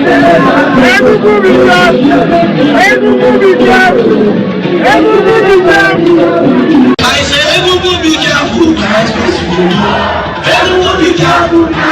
I say, everyone be careful. Everyone be careful.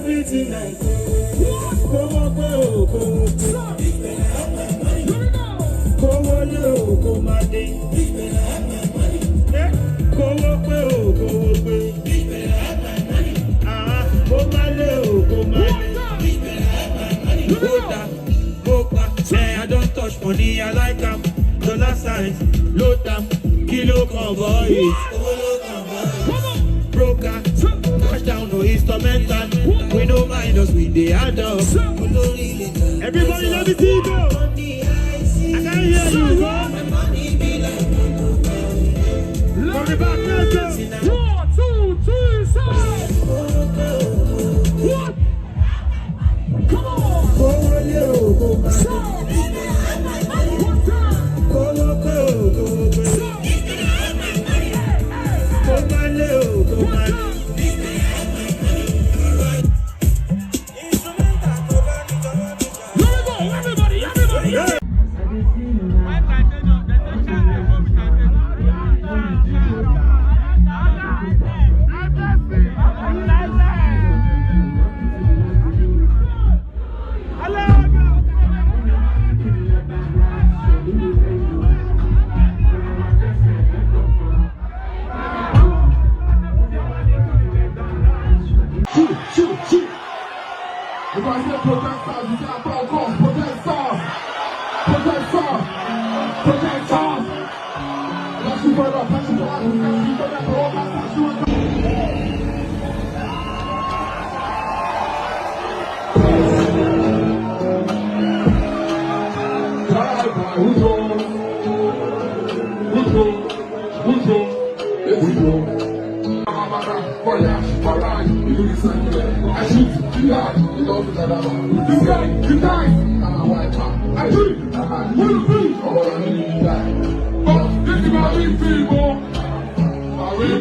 everything I do. Come on, go, come on, go, my day. Come on, I don't touch money, I like them. Dollar signs, load them, kilo convoys. Broker, touch down no instrumental. We no minus, we the add up. Everybody let me see go. I can hear you go. From the back, let's go. 1, 2, 3, side. What? Come on. Go, side. One time. Go. If I say protesters, you say I call calls, protesters. Let's see for the passion for us, we can see for that for all my I shoot, you die, you don't do that. This guy, you die. I do it. What do you think? Oh, I mean, you die. But this is my real people. My real.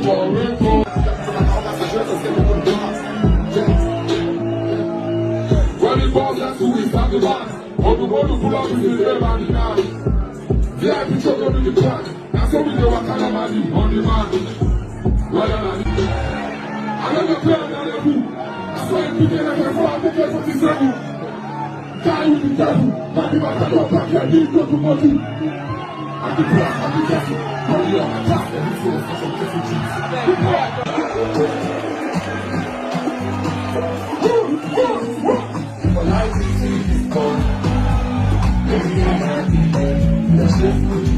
When it falls, that's who we start the box. All the world full of is the air and the car. VIP truck on the track. That's how we do what kind of money on the man. Well, I never play another fool. begin at the front, the guess what he said. Die with the devil, but if I got your back, I need to do more. I can play, I can get it. Hurry up, just let me feel for some different cheese. Well, I can see this gone. Maybe I'm happy. Let's live.